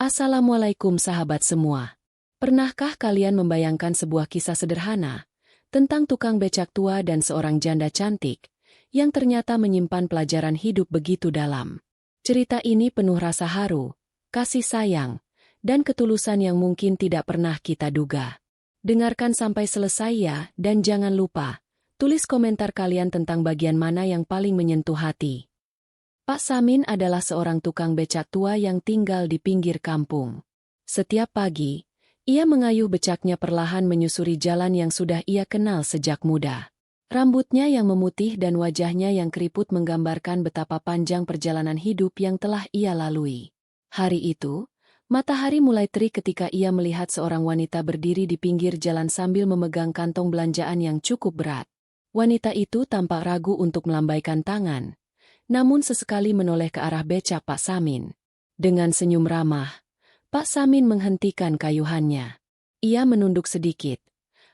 Assalamualaikum sahabat semua. Pernahkah kalian membayangkan sebuah kisah sederhana tentang tukang becak tua dan seorang janda cantik yang ternyata menyimpan pelajaran hidup begitu dalam? Cerita ini penuh rasa haru, kasih sayang, dan ketulusan yang mungkin tidak pernah kita duga. Dengarkan sampai selesai ya, dan jangan lupa, tulis komentar kalian tentang bagian mana yang paling menyentuh hati. Pak Samin adalah seorang tukang becak tua yang tinggal di pinggir kampung. Setiap pagi, ia mengayuh becaknya perlahan menyusuri jalan yang sudah ia kenal sejak muda. Rambutnya yang memutih dan wajahnya yang keriput menggambarkan betapa panjang perjalanan hidup yang telah ia lalui. Hari itu, matahari mulai terik ketika ia melihat seorang wanita berdiri di pinggir jalan sambil memegang kantong belanjaan yang cukup berat. Wanita itu tampak ragu untuk melambaikan tangan, namun sesekali menoleh ke arah becak Pak Samin. Dengan senyum ramah, Pak Samin menghentikan kayuhannya. Ia menunduk sedikit,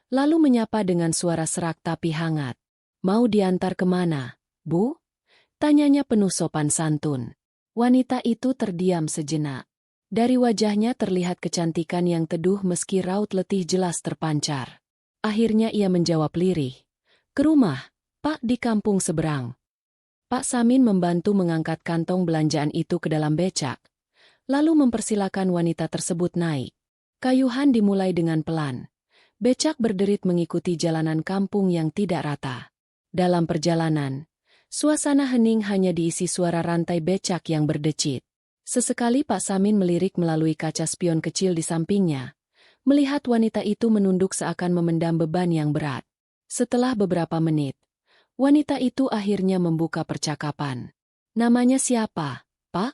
lalu menyapa dengan suara serak tapi hangat. "Mau diantar kemana, Bu?" tanyanya penuh sopan santun. Wanita itu terdiam sejenak. Dari wajahnya terlihat kecantikan yang teduh meski raut letih jelas terpancar. Akhirnya ia menjawab lirih, "Ke rumah, Pak, di kampung seberang." Pak Samin membantu mengangkat kantong belanjaan itu ke dalam becak, lalu mempersilakan wanita tersebut naik. Kayuhan dimulai dengan pelan. Becak berderit mengikuti jalanan kampung yang tidak rata. Dalam perjalanan, suasana hening hanya diisi suara rantai becak yang berdecit. Sesekali Pak Samin melirik melalui kaca spion kecil di sampingnya, melihat wanita itu menunduk seakan memendam beban yang berat. Setelah beberapa menit, wanita itu akhirnya membuka percakapan. "Namanya siapa, Pak?"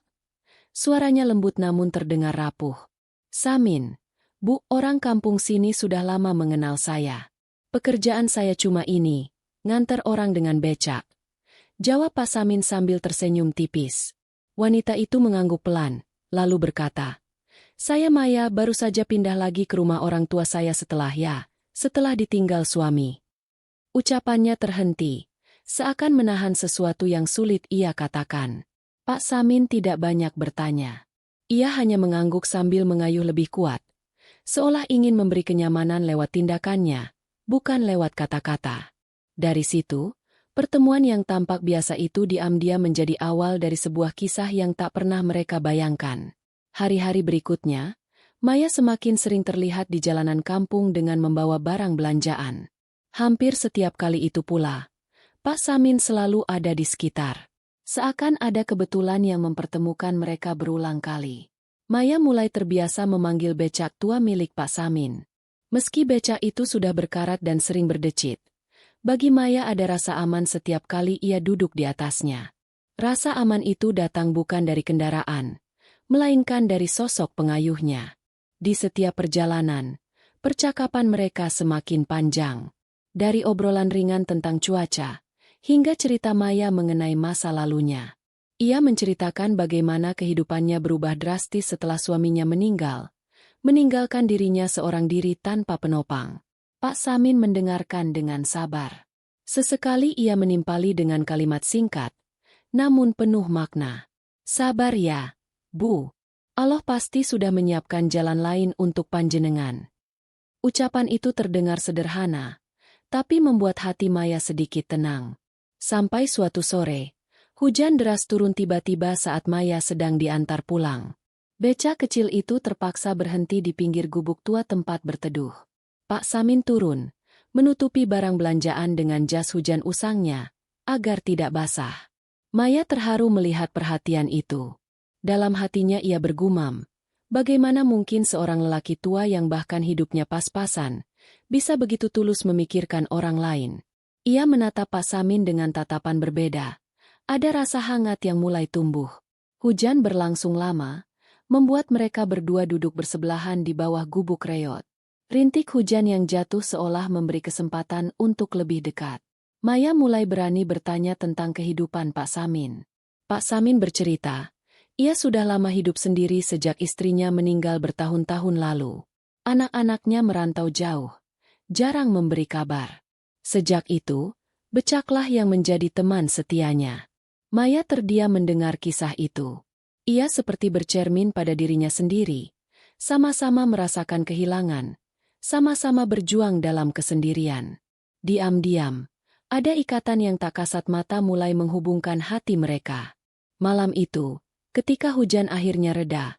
Suaranya lembut namun terdengar rapuh. "Samin, Bu, orang kampung sini sudah lama mengenal saya. Pekerjaan saya cuma ini, nganter orang dengan becak," jawab Pak Samin sambil tersenyum tipis. Wanita itu mengangguk pelan, lalu berkata, "Saya Maya, baru saja pindah lagi ke rumah orang tua saya setelah ditinggal suami." Ucapannya terhenti, seakan menahan sesuatu yang sulit ia katakan. Pak Samin tidak banyak bertanya. Ia hanya mengangguk sambil mengayuh lebih kuat, seolah ingin memberi kenyamanan lewat tindakannya, bukan lewat kata-kata. Dari situ, pertemuan yang tampak biasa itu diam-diam menjadi awal dari sebuah kisah yang tak pernah mereka bayangkan. Hari-hari berikutnya, Maya semakin sering terlihat di jalanan kampung dengan membawa barang belanjaan. Hampir setiap kali itu pula, Pak Samin selalu ada di sekitar. Seakan ada kebetulan yang mempertemukan mereka berulang kali. Maya mulai terbiasa memanggil becak tua milik Pak Samin. Meski becak itu sudah berkarat dan sering berdecit, bagi Maya ada rasa aman setiap kali ia duduk di atasnya. Rasa aman itu datang bukan dari kendaraan, melainkan dari sosok pengayuhnya. Di setiap perjalanan, percakapan mereka semakin panjang. Dari obrolan ringan tentang cuaca, hingga cerita Maya mengenai masa lalunya. Ia menceritakan bagaimana kehidupannya berubah drastis setelah suaminya meninggalkan dirinya seorang diri tanpa penopang. Pak Samin mendengarkan dengan sabar. Sesekali ia menimpali dengan kalimat singkat, namun penuh makna. "Sabar ya, Bu. Allah pasti sudah menyiapkan jalan lain untuk panjenengan." Ucapan itu terdengar sederhana, tapi membuat hati Maya sedikit tenang. Sampai suatu sore, hujan deras turun tiba-tiba saat Maya sedang diantar pulang. Becak kecil itu terpaksa berhenti di pinggir gubuk tua tempat berteduh. Pak Samin turun, menutupi barang belanjaan dengan jas hujan usangnya, agar tidak basah. Maya terharu melihat perhatian itu. Dalam hatinya ia bergumam, bagaimana mungkin seorang lelaki tua yang bahkan hidupnya pas-pasan, bisa begitu tulus memikirkan orang lain. Ia menatap Pak Samin dengan tatapan berbeda. Ada rasa hangat yang mulai tumbuh. Hujan berlangsung lama, membuat mereka berdua duduk bersebelahan di bawah gubuk reot. Rintik hujan yang jatuh seolah memberi kesempatan untuk lebih dekat. Maya mulai berani bertanya tentang kehidupan Pak Samin. Pak Samin bercerita, ia sudah lama hidup sendiri sejak istrinya meninggal bertahun-tahun lalu. Anak-anaknya merantau jauh, jarang memberi kabar. Sejak itu, becaklah yang menjadi teman setianya. Maya terdiam mendengar kisah itu. Ia seperti bercermin pada dirinya sendiri, sama-sama merasakan kehilangan, sama-sama berjuang dalam kesendirian. Diam-diam, ada ikatan yang tak kasat mata mulai menghubungkan hati mereka. Malam itu, ketika hujan akhirnya reda,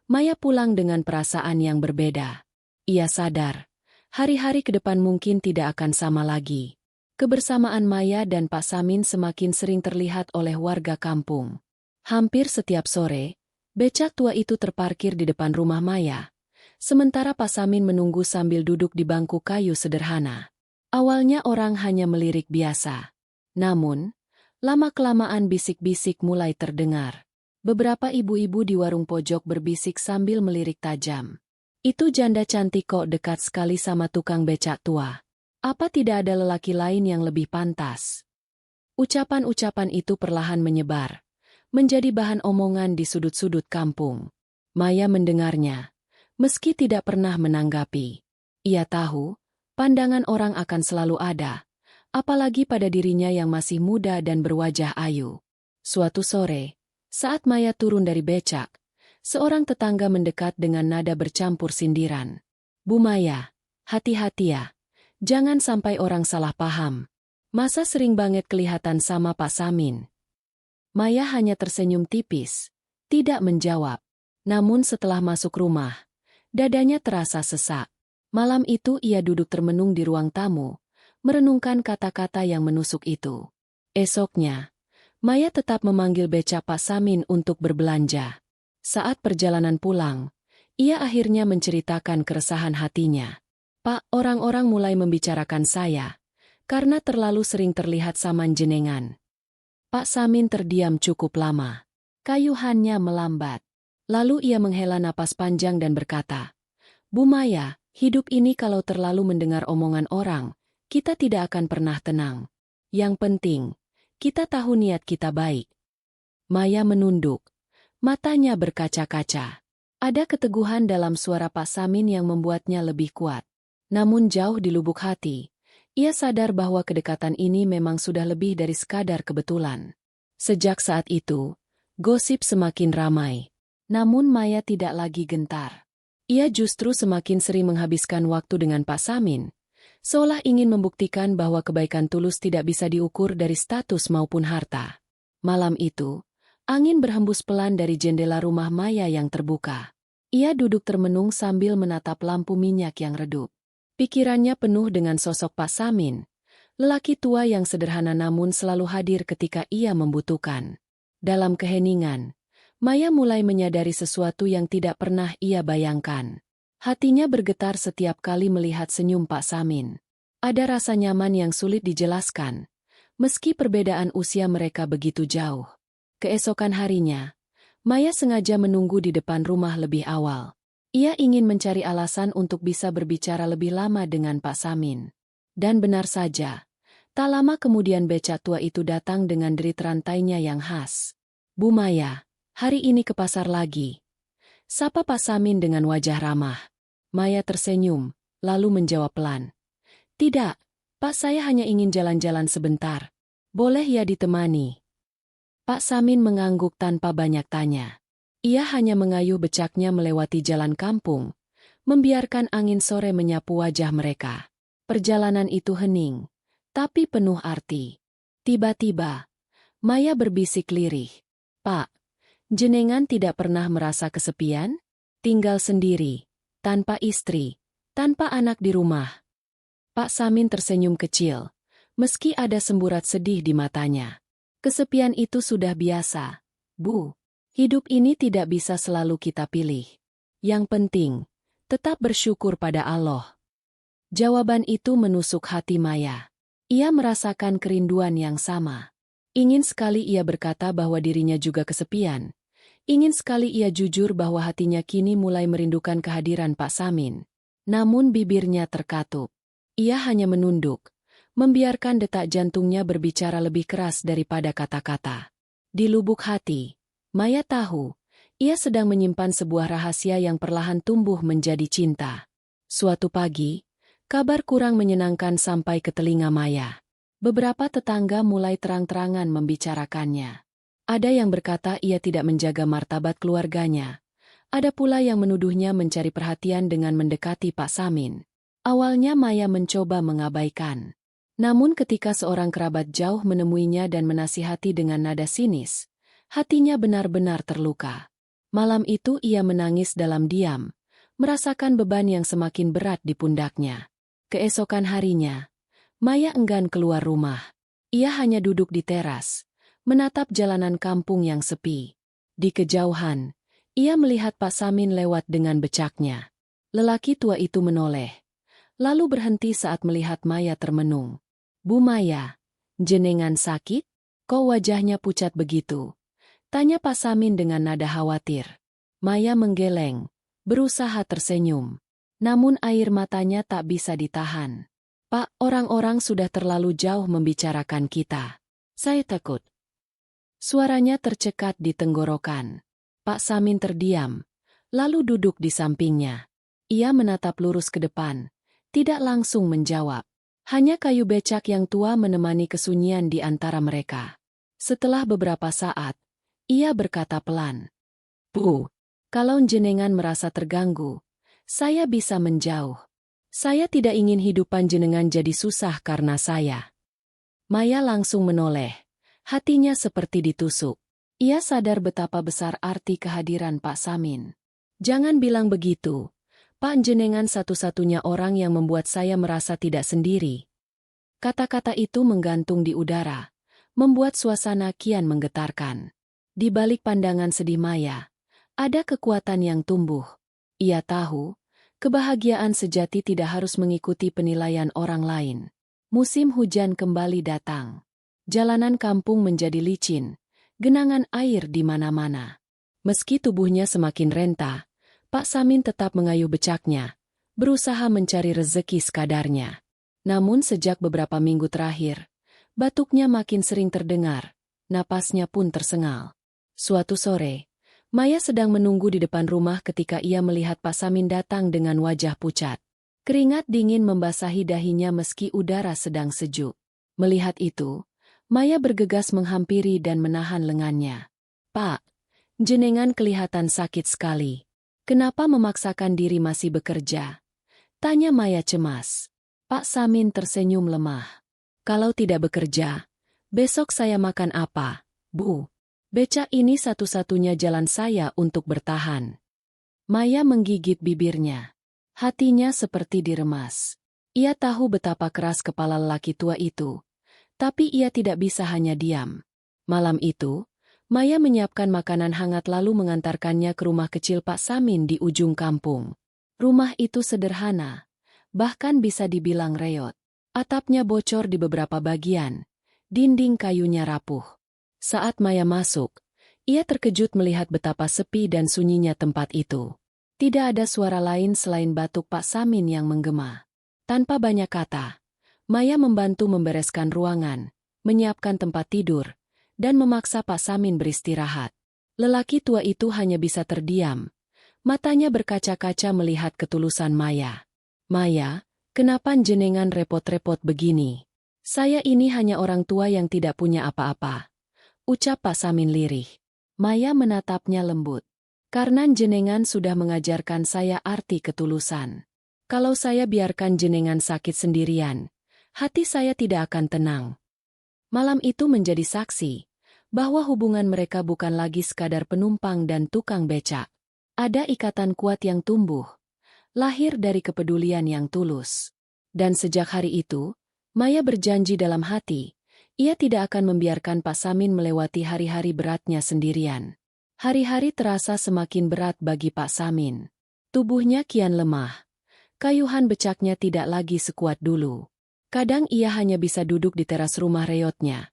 Maya pulang dengan perasaan yang berbeda. Ia sadar, hari-hari ke depan mungkin tidak akan sama lagi. Kebersamaan Maya dan Pak Samin semakin sering terlihat oleh warga kampung. Hampir setiap sore, becak tua itu terparkir di depan rumah Maya, sementara Pak Samin menunggu sambil duduk di bangku kayu sederhana. Awalnya orang hanya melirik biasa. Namun, lama-kelamaan bisik-bisik mulai terdengar. Beberapa ibu-ibu di warung pojok berbisik sambil melirik tajam. Itu janda cantik kok dekat sekali sama tukang becak tua. Apa tidak ada lelaki lain yang lebih pantas? Ucapan-ucapan itu perlahan menyebar, menjadi bahan omongan di sudut-sudut kampung. Maya mendengarnya, meski tidak pernah menanggapi. Ia tahu, pandangan orang akan selalu ada, apalagi pada dirinya yang masih muda dan berwajah ayu. Suatu sore, saat Maya turun dari becak, seorang tetangga mendekat dengan nada bercampur sindiran. "Bu Maya, hati-hati ya. Jangan sampai orang salah paham. Masa sering banget kelihatan sama Pak Samin?" Maya hanya tersenyum tipis, tidak menjawab. Namun setelah masuk rumah, dadanya terasa sesak. Malam itu ia duduk termenung di ruang tamu, merenungkan kata-kata yang menusuk itu. Esoknya, Maya tetap memanggil becak Pak Samin untuk berbelanja. Saat perjalanan pulang, ia akhirnya menceritakan keresahan hatinya. "Pak, orang-orang mulai membicarakan saya, karena terlalu sering terlihat saman jenengan." Pak Samin terdiam cukup lama. Kayuhannya melambat. Lalu ia menghela napas panjang dan berkata, "Bu Maya, hidup ini kalau terlalu mendengar omongan orang, kita tidak akan pernah tenang. Yang penting, kita tahu niat kita baik." Maya menunduk. Matanya berkaca-kaca. Ada keteguhan dalam suara Pak Samin yang membuatnya lebih kuat. Namun jauh di lubuk hati, ia sadar bahwa kedekatan ini memang sudah lebih dari sekadar kebetulan. Sejak saat itu, gosip semakin ramai. Namun Maya tidak lagi gentar. Ia justru semakin sering menghabiskan waktu dengan Pak Samin, seolah ingin membuktikan bahwa kebaikan tulus tidak bisa diukur dari status maupun harta. Malam itu, angin berhembus pelan dari jendela rumah Maya yang terbuka. Ia duduk termenung sambil menatap lampu minyak yang redup. Pikirannya penuh dengan sosok Pak Samin, lelaki tua yang sederhana namun selalu hadir ketika ia membutuhkan. Dalam keheningan, Maya mulai menyadari sesuatu yang tidak pernah ia bayangkan. Hatinya bergetar setiap kali melihat senyum Pak Samin. Ada rasa nyaman yang sulit dijelaskan, meski perbedaan usia mereka begitu jauh. Keesokan harinya, Maya sengaja menunggu di depan rumah lebih awal. Ia ingin mencari alasan untuk bisa berbicara lebih lama dengan Pak Samin. Dan benar saja, tak lama kemudian becak tua itu datang dengan derit rantainya yang khas. "Bu Maya, hari ini ke pasar lagi?" sapa Pak Samin dengan wajah ramah. Maya tersenyum, lalu menjawab pelan. "Tidak, Pak, saya hanya ingin jalan-jalan sebentar. Boleh ya ditemani?" Pak Samin mengangguk tanpa banyak tanya. Ia hanya mengayuh becaknya melewati jalan kampung, membiarkan angin sore menyapu wajah mereka. Perjalanan itu hening, tapi penuh arti. Tiba-tiba, Maya berbisik lirih. "Pak, jenengan tidak pernah merasa kesepian? Tinggal sendiri, tanpa istri, tanpa anak di rumah?" Pak Samin tersenyum kecil, meski ada semburat sedih di matanya. "Kesepian itu sudah biasa, Bu. Hidup ini tidak bisa selalu kita pilih. Yang penting, tetap bersyukur pada Allah." Jawaban itu menusuk hati Maya. Ia merasakan kerinduan yang sama. Ingin sekali ia berkata bahwa dirinya juga kesepian. Ingin sekali ia jujur bahwa hatinya kini mulai merindukan kehadiran Pak Samin. Namun bibirnya terkatup. Ia hanya menunduk, membiarkan detak jantungnya berbicara lebih keras daripada kata-kata. Di lubuk hati, Maya tahu, ia sedang menyimpan sebuah rahasia yang perlahan tumbuh menjadi cinta. Suatu pagi, kabar kurang menyenangkan sampai ke telinga Maya. Beberapa tetangga mulai terang-terangan membicarakannya. Ada yang berkata ia tidak menjaga martabat keluarganya. Ada pula yang menuduhnya mencari perhatian dengan mendekati Pak Samin. Awalnya Maya mencoba mengabaikan. Namun ketika seorang kerabat jauh menemuinya dan menasihati dengan nada sinis, hatinya benar-benar terluka. Malam itu ia menangis dalam diam, merasakan beban yang semakin berat di pundaknya. Keesokan harinya, Maya enggan keluar rumah. Ia hanya duduk di teras, menatap jalanan kampung yang sepi. Di kejauhan, ia melihat Pak Samin lewat dengan becaknya. Lelaki tua itu menoleh, lalu berhenti saat melihat Maya termenung. "Bu Maya, jenengan sakit? Kok wajahnya pucat begitu?" tanya Pak Samin dengan nada khawatir. Maya menggeleng, berusaha tersenyum. Namun air matanya tak bisa ditahan. "Pak, orang-orang sudah terlalu jauh membicarakan kita. Saya takut." Suaranya tercekat di tenggorokan. Pak Samin terdiam, lalu duduk di sampingnya. Ia menatap lurus ke depan, tidak langsung menjawab. Hanya kayu becak yang tua menemani kesunyian di antara mereka. Setelah beberapa saat, ia berkata pelan, "Bu, kalau jenengan merasa terganggu, saya bisa menjauh. Saya tidak ingin hidup panjenengan jadi susah karena saya." Maya langsung menoleh, hatinya seperti ditusuk. Ia sadar betapa besar arti kehadiran Pak Samin. "Jangan bilang begitu. Pak, jenengan satu-satunya orang yang membuat saya merasa tidak sendiri." Kata-kata itu menggantung di udara, membuat suasana kian menggetarkan. Di balik pandangan sedih Maya, ada kekuatan yang tumbuh. Ia tahu, kebahagiaan sejati tidak harus mengikuti penilaian orang lain. Musim hujan kembali datang. Jalanan kampung menjadi licin, genangan air di mana-mana. Meski tubuhnya semakin renta, Pak Samin tetap mengayuh becaknya, berusaha mencari rezeki sekadarnya. Namun sejak beberapa minggu terakhir, batuknya makin sering terdengar, napasnya pun tersengal. Suatu sore, Maya sedang menunggu di depan rumah ketika ia melihat Pak Samin datang dengan wajah pucat. Keringat dingin membasahi dahinya meski udara sedang sejuk. Melihat itu, Maya bergegas menghampiri dan menahan lengannya. "Pak, jenengan kelihatan sakit sekali. Kenapa memaksakan diri masih bekerja?" tanya Maya cemas. Pak Samin tersenyum lemah. "Kalau tidak bekerja, besok saya makan apa, Bu? Becak ini satu-satunya jalan saya untuk bertahan." Maya menggigit bibirnya. Hatinya seperti diremas. Ia tahu betapa keras kepala lelaki tua itu. Tapi ia tidak bisa hanya diam. Malam itu, Maya menyiapkan makanan hangat lalu mengantarkannya ke rumah kecil Pak Samin di ujung kampung. Rumah itu sederhana, bahkan bisa dibilang reot. Atapnya bocor di beberapa bagian, dinding kayunya rapuh. Saat Maya masuk, ia terkejut melihat betapa sepi dan sunyinya tempat itu. Tidak ada suara lain selain batuk Pak Samin yang menggema. Tanpa banyak kata, Maya membantu membereskan ruangan, menyiapkan tempat tidur, dan memaksa Pak Samin beristirahat. Lelaki tua itu hanya bisa terdiam. Matanya berkaca-kaca melihat ketulusan Maya. "Maya, kenapa jenengan repot-repot begini? Saya ini hanya orang tua yang tidak punya apa-apa," ucap Pak Samin lirih. Maya menatapnya lembut. "Karena jenengan sudah mengajarkan saya arti ketulusan. Kalau saya biarkan jenengan sakit sendirian, hati saya tidak akan tenang." Malam itu menjadi saksi bahwa hubungan mereka bukan lagi sekadar penumpang dan tukang becak. Ada ikatan kuat yang tumbuh, lahir dari kepedulian yang tulus. Dan sejak hari itu, Maya berjanji dalam hati, ia tidak akan membiarkan Pak Samin melewati hari-hari beratnya sendirian. Hari-hari terasa semakin berat bagi Pak Samin. Tubuhnya kian lemah. Kayuhan becaknya tidak lagi sekuat dulu. Kadang ia hanya bisa duduk di teras rumah reotnya,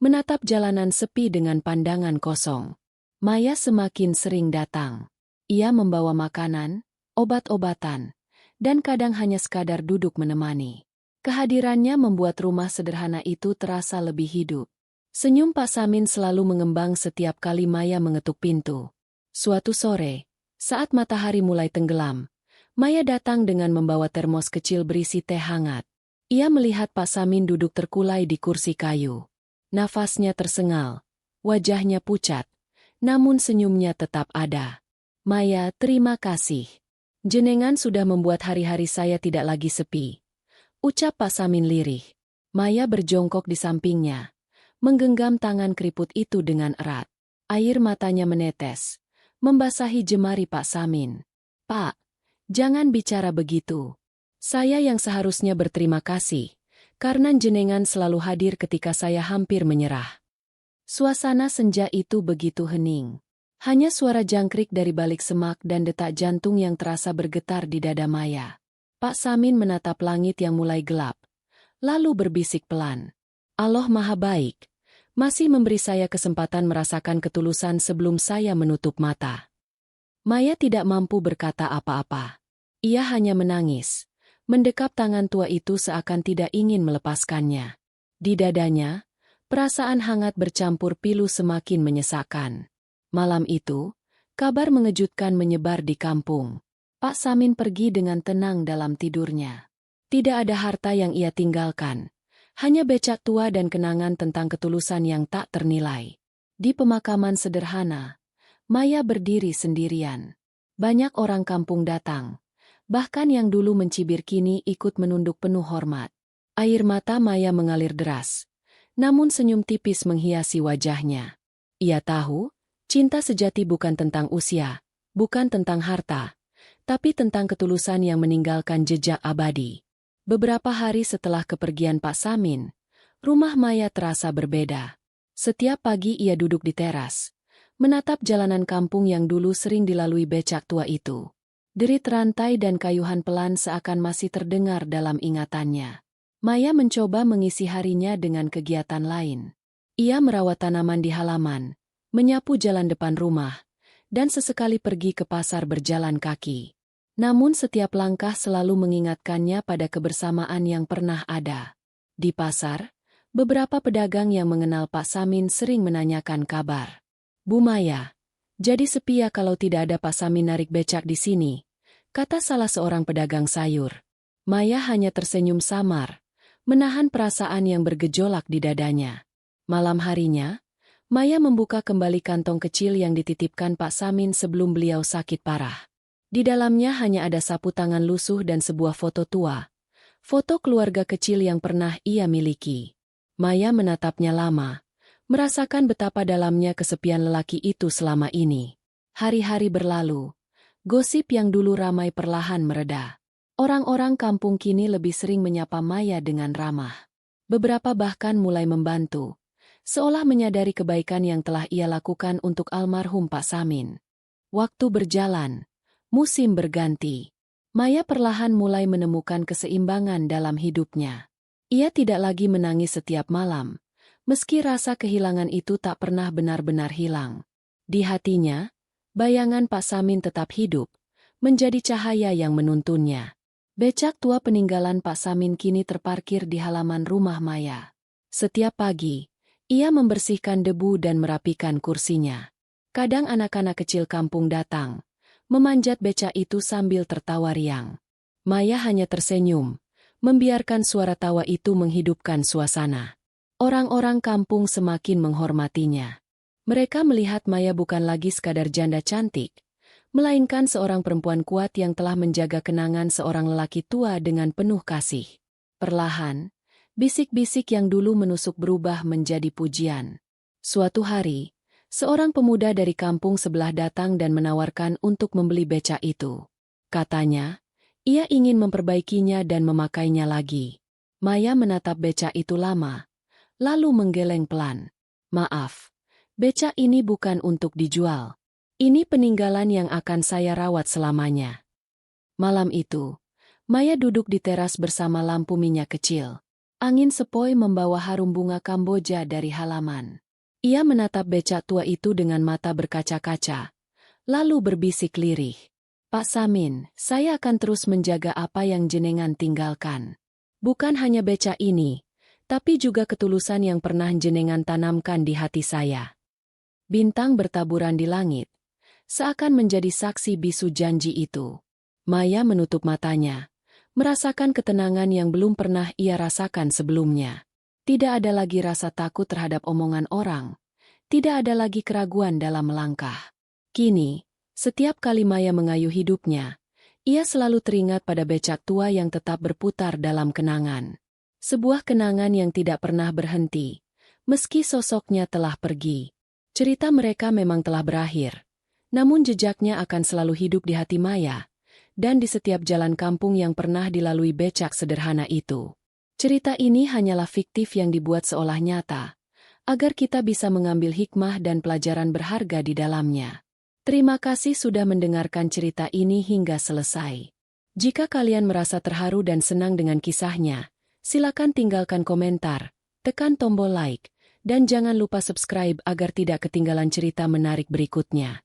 menatap jalanan sepi dengan pandangan kosong. Maya semakin sering datang. Ia membawa makanan, obat-obatan, dan kadang hanya sekadar duduk menemani. Kehadirannya membuat rumah sederhana itu terasa lebih hidup. Senyum Pak Samin selalu mengembang setiap kali Maya mengetuk pintu. Suatu sore, saat matahari mulai tenggelam, Maya datang dengan membawa termos kecil berisi teh hangat. Ia melihat Pak Samin duduk terkulai di kursi kayu. Nafasnya tersengal, Wajahnya pucat, namun senyumnya tetap ada. Maya, terima kasih. Jenengan sudah membuat hari-hari saya tidak lagi sepi, ucap Pak Samin lirih. Maya berjongkok di sampingnya, menggenggam tangan keriput itu dengan erat. Air matanya menetes, membasahi jemari Pak Samin. Pak, jangan bicara begitu. Saya yang seharusnya berterima kasih, karena jenengan selalu hadir ketika saya hampir menyerah. Suasana senja itu begitu hening. Hanya suara jangkrik dari balik semak dan detak jantung yang terasa bergetar di dada Maya. Pak Samin menatap langit yang mulai gelap, lalu berbisik pelan. Allah Maha Baik, masih memberi saya kesempatan merasakan ketulusan sebelum saya menutup mata. Maya tidak mampu berkata apa-apa. Ia hanya menangis, mendekap tangan tua itu seakan tidak ingin melepaskannya. Di dadanya, perasaan hangat bercampur pilu semakin menyesakkan. Malam itu, kabar mengejutkan menyebar di kampung. Pak Samin pergi dengan tenang dalam tidurnya. Tidak ada harta yang ia tinggalkan, hanya becak tua dan kenangan tentang ketulusan yang tak ternilai. Di pemakaman sederhana, Maya berdiri sendirian. Banyak orang kampung datang, bahkan yang dulu mencibir kini ikut menunduk penuh hormat. Air mata Maya mengalir deras, namun senyum tipis menghiasi wajahnya. Ia tahu, cinta sejati bukan tentang usia, bukan tentang harta, tapi tentang ketulusan yang meninggalkan jejak abadi. Beberapa hari setelah kepergian Pak Samin, rumah Maya terasa berbeda. Setiap pagi ia duduk di teras, menatap jalanan kampung yang dulu sering dilalui becak tua itu. Derit rantai dan kayuhan pelan seakan masih terdengar dalam ingatannya. Maya mencoba mengisi harinya dengan kegiatan lain. Ia merawat tanaman di halaman, menyapu jalan depan rumah, dan sesekali pergi ke pasar berjalan kaki. Namun setiap langkah selalu mengingatkannya pada kebersamaan yang pernah ada. Di pasar, beberapa pedagang yang mengenal Pak Samin sering menanyakan kabar. Bu Maya, jadi sepi ya kalau tidak ada Pak Samin narik becak di sini, kata salah seorang pedagang sayur. Maya hanya tersenyum samar, menahan perasaan yang bergejolak di dadanya. Malam harinya, Maya membuka kembali kantong kecil yang dititipkan Pak Samin sebelum beliau sakit parah. Di dalamnya hanya ada sapu tangan lusuh dan sebuah foto tua. Foto keluarga kecil yang pernah ia miliki. Maya menatapnya lama, merasakan betapa dalamnya kesepian lelaki itu selama ini. Hari-hari berlalu, gosip yang dulu ramai perlahan mereda. Orang-orang kampung kini lebih sering menyapa Maya dengan ramah. Beberapa bahkan mulai membantu, seolah menyadari kebaikan yang telah ia lakukan untuk almarhum Pak Samin. Waktu berjalan, musim berganti. Maya perlahan mulai menemukan keseimbangan dalam hidupnya. Ia tidak lagi menangis setiap malam, meski rasa kehilangan itu tak pernah benar-benar hilang. Di hatinya, bayangan Pak Samin tetap hidup, menjadi cahaya yang menuntunnya. Becak tua peninggalan Pak Samin kini terparkir di halaman rumah Maya. Setiap pagi, ia membersihkan debu dan merapikan kursinya. Kadang anak-anak kecil kampung datang, memanjat becak itu sambil tertawa riang. Maya hanya tersenyum, membiarkan suara tawa itu menghidupkan suasana. Orang-orang kampung semakin menghormatinya. Mereka melihat Maya bukan lagi sekadar janda cantik, melainkan seorang perempuan kuat yang telah menjaga kenangan seorang lelaki tua dengan penuh kasih. Perlahan, bisik-bisik yang dulu menusuk berubah menjadi pujian. Suatu hari, seorang pemuda dari kampung sebelah datang dan menawarkan untuk membeli becak itu. Katanya, ia ingin memperbaikinya dan memakainya lagi. Maya menatap becak itu lama, lalu menggeleng pelan. Maaf, becak ini bukan untuk dijual. Ini peninggalan yang akan saya rawat selamanya. Malam itu, Maya duduk di teras bersama lampu minyak kecil. Angin sepoi membawa harum bunga Kamboja dari halaman. Ia menatap becak tua itu dengan mata berkaca-kaca, lalu berbisik lirih. Pak Samin, saya akan terus menjaga apa yang jenengan tinggalkan. Bukan hanya becak ini, tapi juga ketulusan yang pernah jenengan tanamkan di hati saya. Bintang bertaburan di langit, seakan menjadi saksi bisu janji itu. Maya menutup matanya, merasakan ketenangan yang belum pernah ia rasakan sebelumnya. Tidak ada lagi rasa takut terhadap omongan orang. Tidak ada lagi keraguan dalam melangkah. Kini, setiap kali Maya mengayuh hidupnya, ia selalu teringat pada becak tua yang tetap berputar dalam kenangan. Sebuah kenangan yang tidak pernah berhenti, meski sosoknya telah pergi. Cerita mereka memang telah berakhir, namun jejaknya akan selalu hidup di hati Maya, dan di setiap jalan kampung yang pernah dilalui becak sederhana itu. Cerita ini hanyalah fiktif yang dibuat seolah nyata, agar kita bisa mengambil hikmah dan pelajaran berharga di dalamnya. Terima kasih sudah mendengarkan cerita ini hingga selesai. Jika kalian merasa terharu dan senang dengan kisahnya, silakan tinggalkan komentar, tekan tombol like, dan jangan lupa subscribe agar tidak ketinggalan cerita menarik berikutnya.